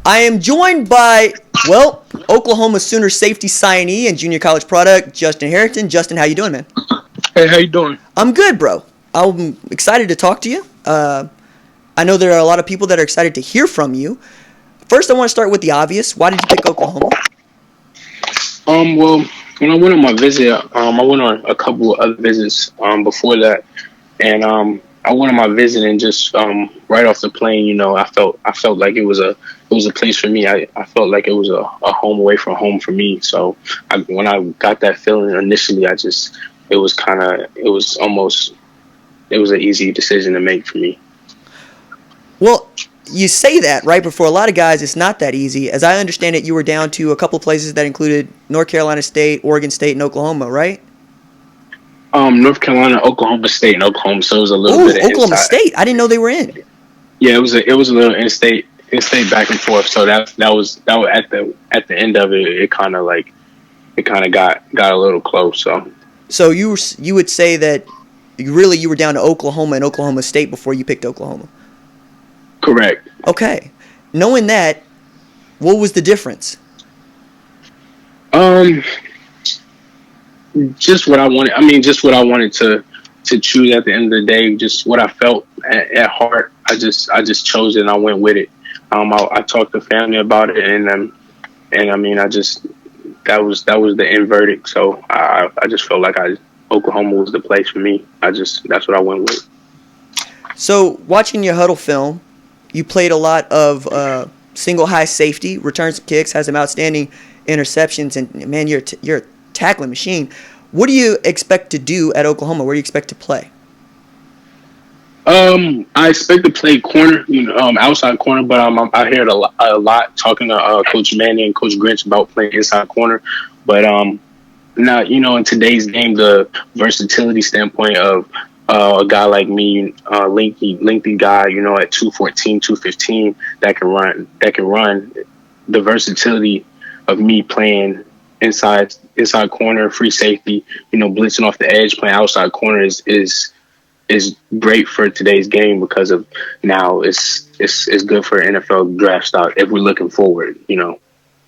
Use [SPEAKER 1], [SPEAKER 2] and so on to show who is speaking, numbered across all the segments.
[SPEAKER 1] I am joined by, well, Oklahoma Sooner safety signee and junior college product, Justin Harrington. Justin, how you doing, man?
[SPEAKER 2] Hey, how you doing?
[SPEAKER 1] I'm good, bro. I'm excited to talk to you. I know there are a lot of people that are excited to hear from you. First, I want to start with the obvious. Why did you pick Oklahoma?
[SPEAKER 2] Well, when I went on my visit, I went on a couple of other visits, before that, and I went on my visit and just right off the plane, I felt like it was a place for me. I felt like it was a home away from home for me. So when I got that feeling initially, it was an easy decision to make for me.
[SPEAKER 1] Well, you say that, right? But for a lot of guys, it's not that easy. As I understand it, you were down to a couple places that included North Carolina State, Oregon State, and Oklahoma, right?
[SPEAKER 2] North Carolina, Oklahoma State, and Oklahoma. So it was a little
[SPEAKER 1] Ooh,
[SPEAKER 2] bit of
[SPEAKER 1] Oklahoma
[SPEAKER 2] inside.
[SPEAKER 1] State. I didn't know they were in.
[SPEAKER 2] Yeah, it was a little in-state back and forth. So that was at the end of it. It kind of got a little close.
[SPEAKER 1] So you would say that you were down to Oklahoma and Oklahoma State before you picked Oklahoma.
[SPEAKER 2] Correct.
[SPEAKER 1] Okay. Knowing that, what was the difference?
[SPEAKER 2] Um, just what I wanted. I mean, just what I wanted to choose at the end of the day. Just what I felt at heart. I just chose it and I went with it. I talked to family about it and I mean that was the end verdict. So I just felt like Oklahoma was the place for me. That's what I went with.
[SPEAKER 1] So watching your huddle film, you played a lot of single high safety, returns and kicks, has some outstanding interceptions, and man, you're a tackling machine. What do you expect to do at Oklahoma? Where do you expect to play?
[SPEAKER 2] I expect to play corner, outside corner, but I heard a lot talking to Coach Manny and Coach Grinch about playing inside corner. But now in today's game, the versatility standpoint of a guy like me, lengthy guy, at 214, 215, that can run. The versatility of me playing inside corner, free safety, blitzing off the edge, playing outside corner is great for today's game because of now it's good for NFL draft stock if we're looking forward.
[SPEAKER 1] No,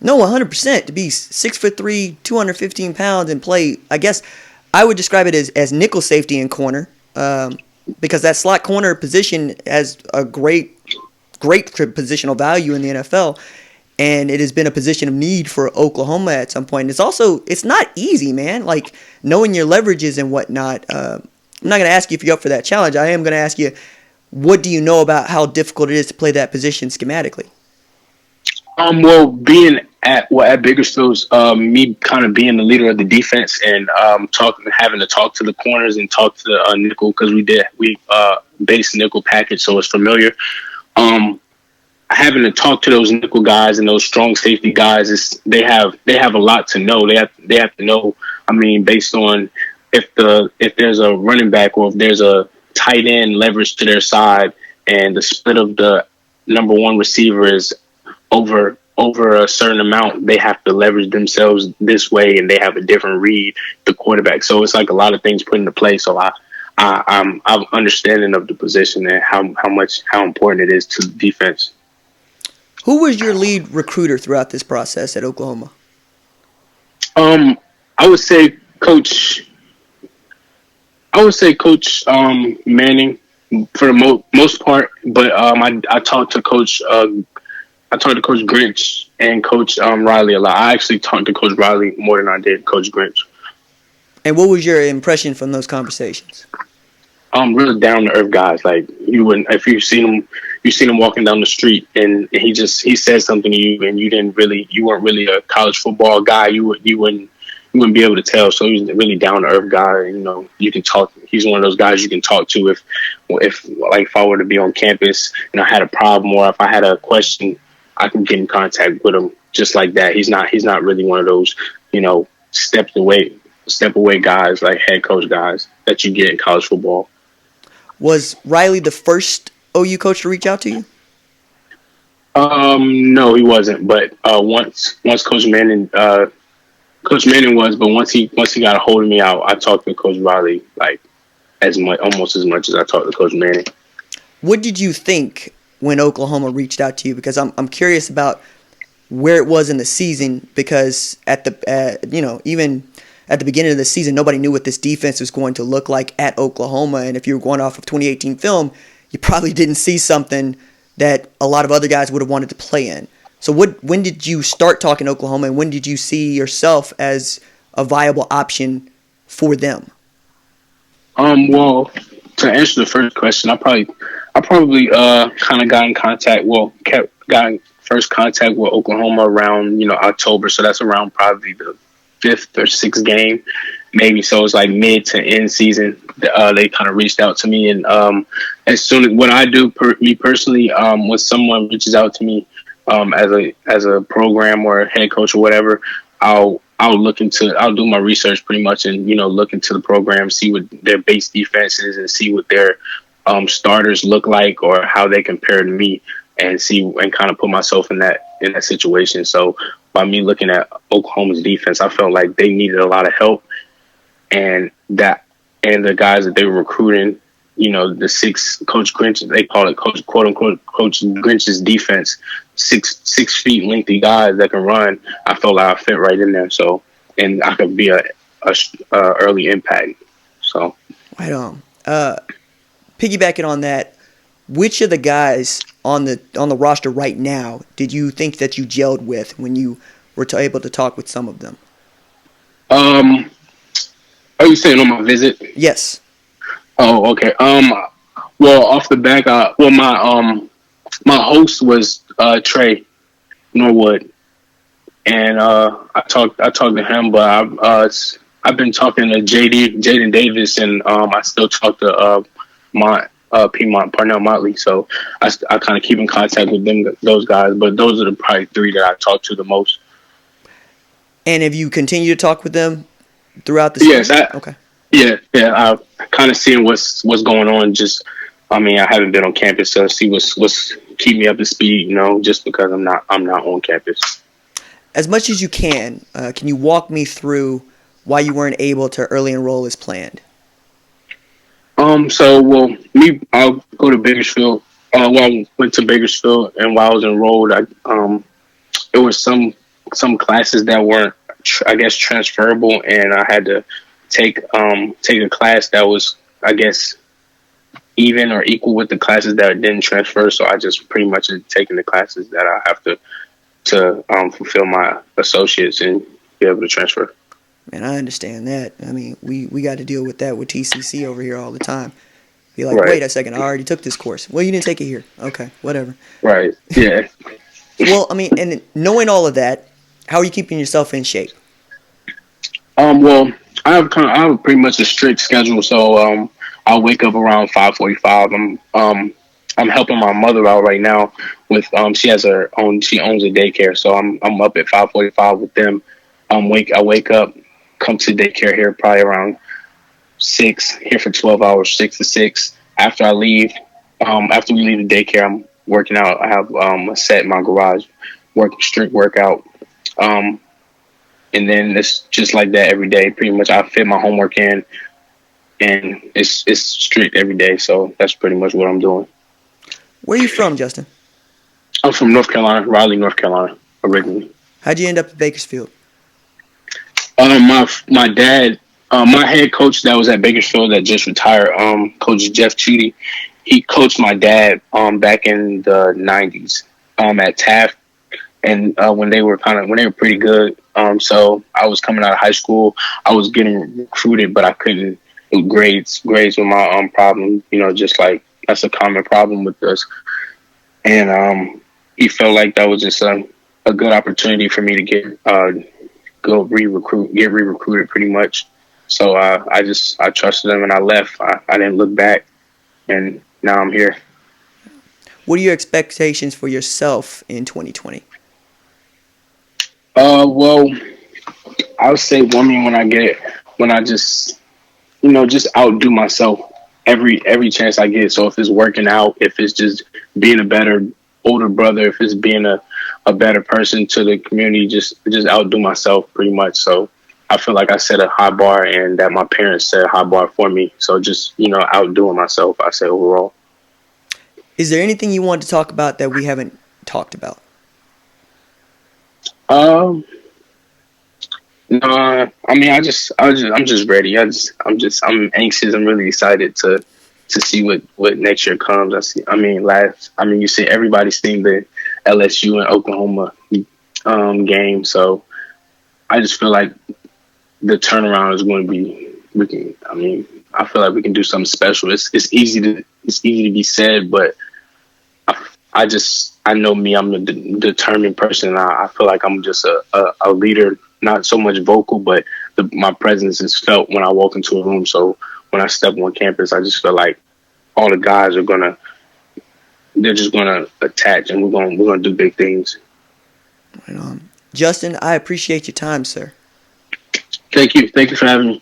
[SPEAKER 1] 100%. To be 6'3", 215 pounds and play, I guess I would describe it as nickel safety and corner, because that slot corner position has a great positional value in the NFL, and it has been a position of need for Oklahoma at some point. It's not easy, man. Like knowing your leverages and whatnot. I'm not going to ask you if you're up for that challenge. I am going to ask you, what do you know about how difficult it is to play that position schematically?
[SPEAKER 2] Well, being at Bakersfield's, me kind of being the leader of the defense and having to talk to the corners and talk to the nickel because we base nickel package, so it's familiar. Having to talk to those nickel guys and those strong safety guys they have a lot to know. They have to know. I mean, based on if there's a running back or if there's a tight end leverage to their side and the split of the number one receiver is over a certain amount, they have to leverage themselves this way and they have a different read, the quarterback. So it's like a lot of things put into play. So I'm understanding of the position and how important it is to the defense.
[SPEAKER 1] Who was your lead recruiter throughout this process at Oklahoma?
[SPEAKER 2] I would say Coach Manning for the most part, but I talked to Coach Grinch and Coach Riley a lot. I actually talked to Coach Riley more than I did Coach Grinch.
[SPEAKER 1] And what was your impression from those conversations?
[SPEAKER 2] Really down to earth guys. Like you wouldn't, if you seen him walking down the street and he said something to you and you weren't really a college football guy. You wouldn't be able to tell. So he's a really down to earth guy. You can talk. He's one of those guys you can talk to if I were to be on campus and I had a problem or if I had a question, I can get in contact with him just like that. He's not really one of those, step away guys like head coach guys that you get in college football.
[SPEAKER 1] Was Riley the first OU coach to reach out to you?
[SPEAKER 2] No, he wasn't. But once Coach Manning was, but once he got a hold of me, I talked to Coach Riley like almost as much as I talked to Coach Manning.
[SPEAKER 1] What did you think when Oklahoma reached out to you? Because I'm curious about where it was in the season, because at the even at the beginning of the season, nobody knew what this defense was going to look like at Oklahoma. And if you were going off of 2018 film, you probably didn't see something that a lot of other guys would have wanted to play in. So when did you start talking Oklahoma, and when did you see yourself as a viable option for them?
[SPEAKER 2] Well, to answer the first question, I probably kind of got in contact. Well, got in first contact with Oklahoma around October, so that's around probably the fifth or sixth game, maybe. So it's like mid to end season. They kind of reached out to me, and as soon as what I do, me personally, when someone reaches out to me, as a program or head coach or whatever, I'll do my research pretty much, and look into the program, see what their base defense is, and see what their starters look like or how they compare to me, and kind of put myself in that situation. So by me looking at Oklahoma's defense, I felt like they needed a lot of help, and the guys that they were recruiting, the Coach Grinch, they call it quote unquote Coach Grinch's defense, 6 feet lengthy guys that can run. I felt like I fit right in there. So, and I could be a early impact. So,
[SPEAKER 1] Right on. Piggybacking on that, which of the guys on the roster right now did you think that you gelled with when you were able to talk with some of them?
[SPEAKER 2] Are you saying on my visit?
[SPEAKER 1] Yes.
[SPEAKER 2] Oh, okay. Well, off the back, my host was Trey Norwood, and I talked to him, but I've been talking to Jaden Davis, and I still talk to Piedmont Parnell Motley. So I kind of keep in contact with those guys, but those are probably three that I talk to the most.
[SPEAKER 1] And have you continued to talk with them throughout the
[SPEAKER 2] season? Yes.
[SPEAKER 1] Okay.
[SPEAKER 2] Yeah. I'm kind of seeing what's going on. I haven't been on campus, so see what's keep me up to speed. Just because I'm not on campus.
[SPEAKER 1] As much as you can you walk me through why you weren't able to early enroll as planned?
[SPEAKER 2] I'll go to Bakersfield. I went to Bakersfield, and while I was enrolled, there was some classes that weren't, I guess, transferable, and I had to take a class that was, I guess, even or equal with the classes that didn't transfer. So I just pretty much had taken the classes that I have to fulfill my associates and be able to transfer.
[SPEAKER 1] Man, I understand that. We got to deal with that with TCC over here all the time. Be like,
[SPEAKER 2] right.
[SPEAKER 1] Wait a second, I already took this course. Well, you didn't take it here. Okay, whatever.
[SPEAKER 2] Right. Yeah.
[SPEAKER 1] Well, and knowing all of that, how are you keeping yourself in shape?
[SPEAKER 2] Well, I have pretty much a strict schedule. So I'll wake up around 5:45. I'm helping my mother out right now with she owns a daycare, so I'm up at 5:45 with them. I wake up, come to daycare here probably around 6, here for 12 hours, 6 to 6. After I leave, after we leave the daycare, I'm working out. I have a set in my garage, strict workout. And then it's just like that every day. Pretty much I fit my homework in, and it's strict every day. So that's pretty much what I'm doing.
[SPEAKER 1] Where are you from, Justin?
[SPEAKER 2] I'm from North Carolina, Raleigh, North Carolina, originally.
[SPEAKER 1] How'd you end up at Bakersfield?
[SPEAKER 2] My dad, my head coach that was at Bakersfield that just retired, Coach Jeff Chudy, he coached my dad back in the 90s at Taft. And when they were pretty good, so I was coming out of high school, I was getting recruited, but I couldn't. Grades were my problem. Just like that's a common problem with us. And he felt like that was just a good opportunity for me to get re-recruited pretty much. So I trusted him and I left. I didn't look back, and now I'm here.
[SPEAKER 1] What are your expectations for yourself in 2020?
[SPEAKER 2] Well, I would say when I just outdo myself every chance I get. So if it's working out, if it's just being a better older brother, if it's being a better person to the community, just outdo myself pretty much. So I feel like I set a high bar and that my parents set a high bar for me. So just, outdoing myself, I say overall.
[SPEAKER 1] Is there anything you want to talk about that we haven't talked about?
[SPEAKER 2] Um, no, I mean, I'm just ready. I'm anxious. I'm really excited to see what next year comes. I mean, you see everybody's seen the LSU and Oklahoma game, so I just feel like the turnaround is going to be. We can. I mean, I feel like we can do something special. It's easy to be said, but I know me. I'm a determined person. And I feel like I'm just a leader, not so much vocal, but my presence is felt when I walk into a room. So when I step on campus, I just feel like all the guys they're just gonna attach, and we're gonna do big things.
[SPEAKER 1] Right on. Justin, I appreciate your time, sir.
[SPEAKER 2] Thank you for having me.